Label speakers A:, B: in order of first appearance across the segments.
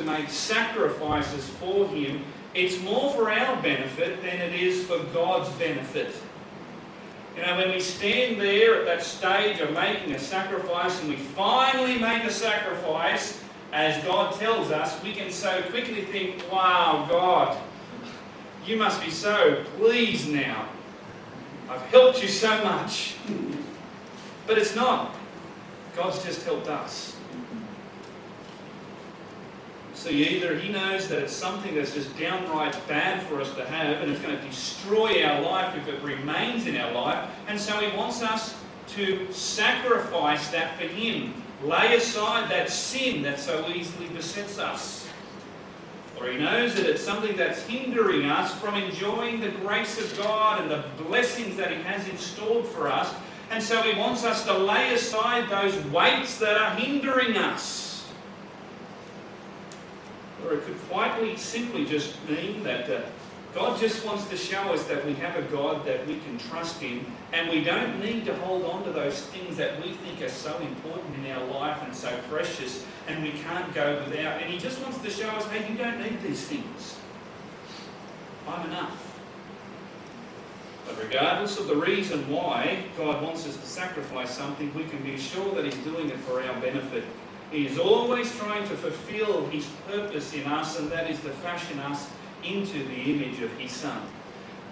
A: to make sacrifices for him, it's more for our benefit than it is for God's benefit. You know, when we stand there at that stage of making a sacrifice and we finally make a sacrifice, as God tells us, we can so quickly think, wow, God, you must be so pleased now. I've helped you so much. But it's not. God's just helped us. So either he knows that it's something that's just downright bad for us to have and it's going to destroy our life if it remains in our life, and so he wants us to sacrifice that for him. Lay aside that sin that so easily besets us. Or he knows that it's something that's hindering us from enjoying the grace of God and the blessings that he has in store for us, and so he wants us to lay aside those weights that are hindering us. Or it could quite simply just mean that God just wants to show us that we have a God that we can trust in, and we don't need to hold on to those things that we think are so important in our life and so precious, and we can't go without. And he just wants to show us, hey, you don't need these things. I'm enough. But regardless of the reason why God wants us to sacrifice something, we can be sure that he's doing it for our benefit. He is always trying to fulfill his purpose in us, and that is to fashion us into the image of his Son.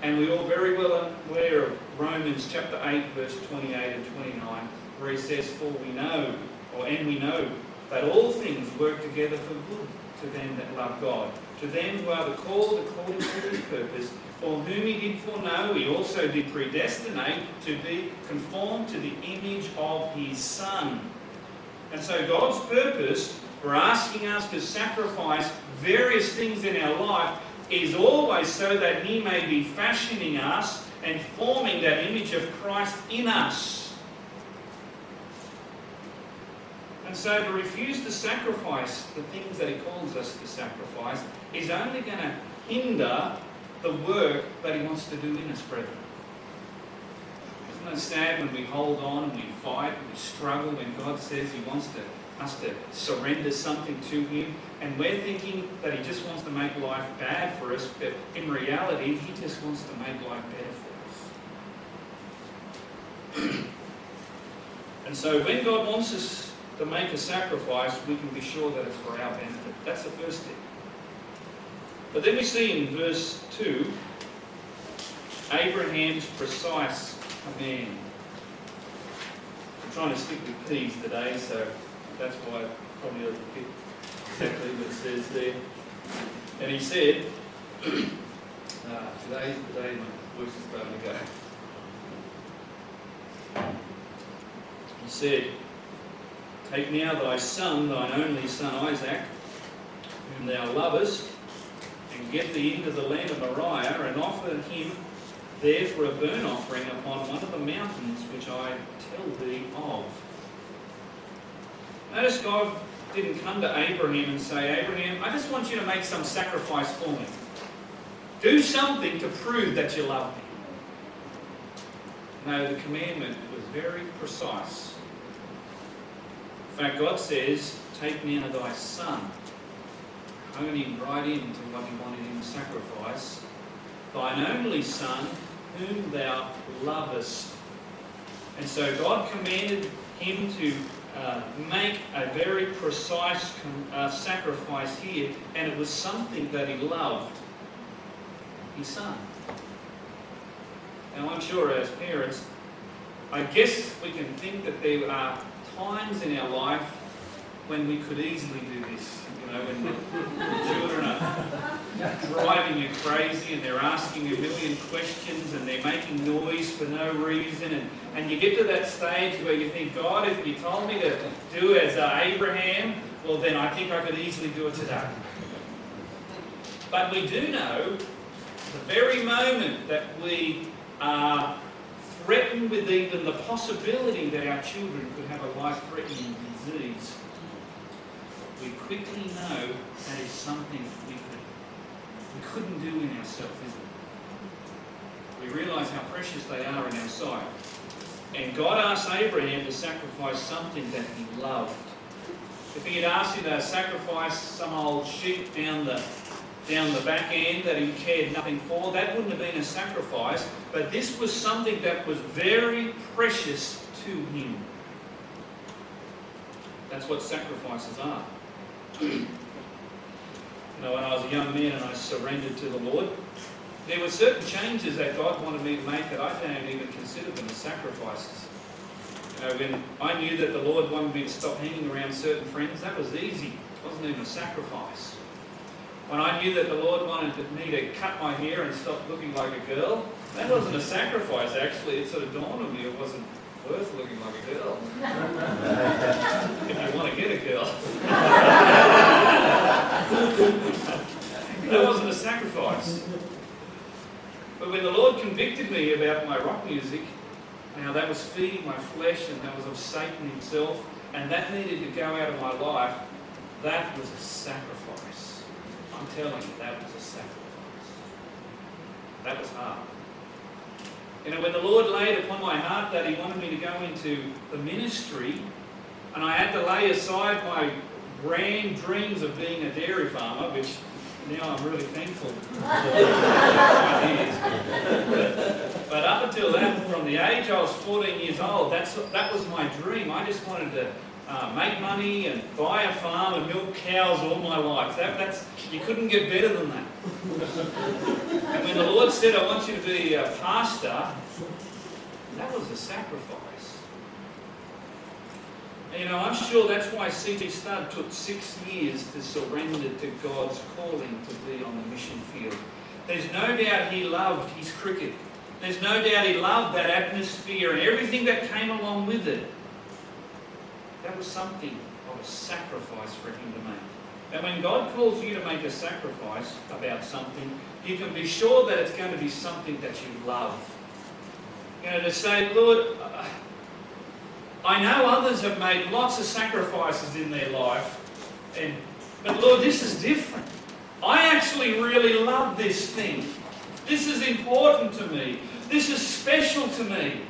A: And we're all very well aware of Romans chapter 8, verse 28 and 29, where he says, for we know that all things work together for good to them that love God, to them who are the called according to his purpose, for whom he did foreknow, he also did predestinate to be conformed to the image of his Son. And so God's purpose for asking us to sacrifice various things in our life is always so that he may be fashioning us and forming that image of Christ in us. And so to refuse to sacrifice the things that he calls us to sacrifice is only going to hinder the work that he wants to do in us, brethren. Isn't it sad when we hold on and we fight and we struggle when God says he wants us to surrender something to him, and we're thinking that he just wants to make life bad for us, but in reality he just wants to make life better for us. And so when God wants us to make a sacrifice, we can be sure that it's for our benefit. That's the first thing. But then we see in verse 2 Abraham's precise command. I'm trying to stick with P's today, so that's why it probably doesn't fit exactly what it says there. And he said, today's the day my voice is starting to go. He said, take now thy son, thine only son Isaac, whom thou lovest, and get thee into the land of Moriah, and offer him there for a burnt offering upon one of the mountains which I tell thee of. Notice God didn't come to Abraham and say, Abraham, I just want you to make some sacrifice for me. Do something to prove that you love me. No, the commandment was very precise. In fact, God says, take now thy son. I'm going to get right into what he wanted him to sacrifice. Thine only son, whom thou lovest. And so God commanded him to make a very precise sacrifice here, and it was something that he loved. His son. Now I'm sure as parents, I guess we can think that there are times in our life when we could easily do this. You know, when the children are driving you crazy and they're asking you a million questions and they're making noise for no reason, and you get to that stage where you think, God, if you told me to do as Abraham, well then I think I could easily do it today. But we do know the very moment that we are threatened with even the possibility that our children could have a life-threatening disease, we quickly know that is something we couldn't do in ourselves, is it? We realise how precious they are in our sight. And God asked Abraham to sacrifice something that he loved. If he had asked him to sacrifice some old sheep down the back end that he cared nothing for, that wouldn't have been a sacrifice, but this was something that was very precious to him. That's what sacrifices are. You know, when I was a young man and I surrendered to the Lord, there were certain changes that God wanted me to make that I don't even consider them as sacrifices. You know, when I knew that the Lord wanted me to stop hanging around certain friends, that was easy. It wasn't even a sacrifice. When I knew that the Lord wanted me to cut my hair and stop looking like a girl, that wasn't a sacrifice actually. It sort of dawned on me it wasn't worth looking like a girl. If you want to get a girl. That wasn't a sacrifice. But when the Lord convicted me about my rock music, now that was feeding my flesh and that was of Satan himself, and that needed to go out of my life, that was a sacrifice. I'm telling you, that was a sacrifice. That was hard. You know, when the Lord laid upon my heart that He wanted me to go into the ministry, and I had to lay aside my grand dreams of being a dairy farmer, which now I'm really thankful for but up until that, from the age I was 14 years old, that was my dream. I just wanted to make money and buy a farm and milk cows all my life. You couldn't get better than that. And when the Lord said, I want you to be a pastor, that was a sacrifice. You know, I'm sure that's why C.T. Studd took 6 years to surrender to God's calling to be on the mission field. There's no doubt he loved his cricket. There's no doubt he loved that atmosphere and everything that came along with it. That was something of a sacrifice for him to make. And when God calls you to make a sacrifice about something, you can be sure that it's going to be something that you love. You know, to say, Lord, I know others have made lots of sacrifices in their life, but Lord, this is different. I actually really love this thing. This is important to me. This is special to me.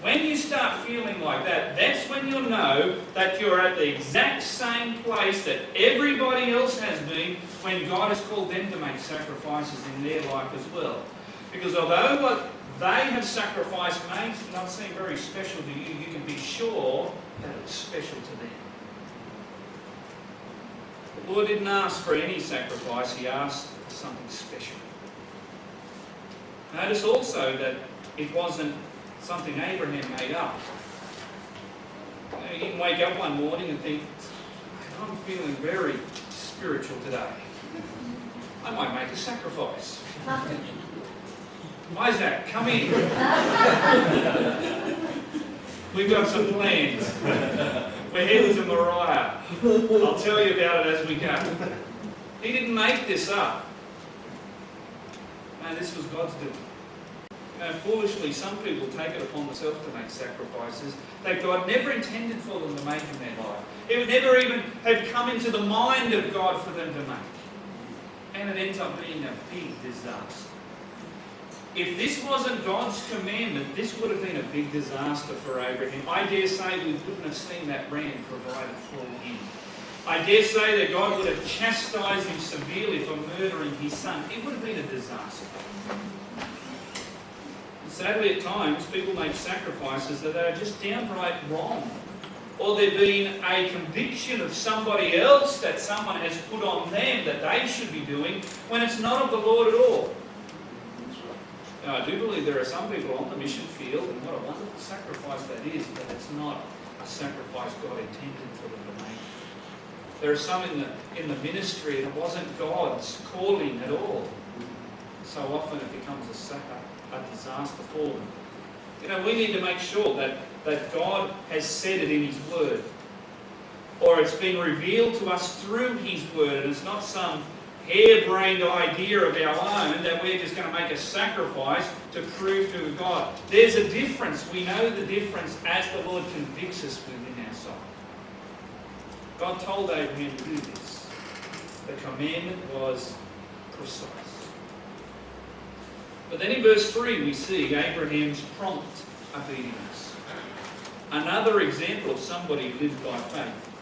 A: When you start feeling like that, that's when you'll know that you're at the exact same place that everybody else has been when God has called them to make sacrifices in their life as well. Because although what they have sacrificed may not seem very special to you, you can be sure that it's special to them. The Lord didn't ask for any sacrifice, He asked for something special. Notice also that it wasn't something Abraham made up. He didn't wake up one morning and think, I'm feeling very spiritual today. I might make a sacrifice. Isaac, come in. We've got some plans. We're heading to Moriah. I'll tell you about it as we go. He didn't make this up. No, this was God's doing. You know, foolishly, some people take it upon themselves to make sacrifices that God never intended for them to make in their life. It would never even have come into the mind of God for them to make. And it ends up being a big disaster. If this wasn't God's commandment, this would have been a big disaster for Abraham. I dare say we wouldn't have seen that ram provided for him. I dare say that God would have chastised him severely for murdering his son. It would have been a disaster. Sadly, at times, people make sacrifices that are just downright wrong. Or there's been a conviction of somebody else that someone has put on them that they should be doing when it's not of the Lord at all. Now, I do believe there are some people on the mission field, and what a wonderful sacrifice that is, but it's not a sacrifice God intended for them to make. There are some in the ministry that wasn't God's calling at all. So often it becomes a disaster for them. You know, we need to make sure that God has said it in His Word. Or it's been revealed to us through His Word, and it's not some harebrained idea of our own that we're just going to make a sacrifice to prove to God. There's a difference. We know the difference as the Lord convicts us within our soul. God told Abraham to do this. The commandment was precise. But then in verse 3 we see Abraham's prompt obedience. Another example of somebody who lived by faith.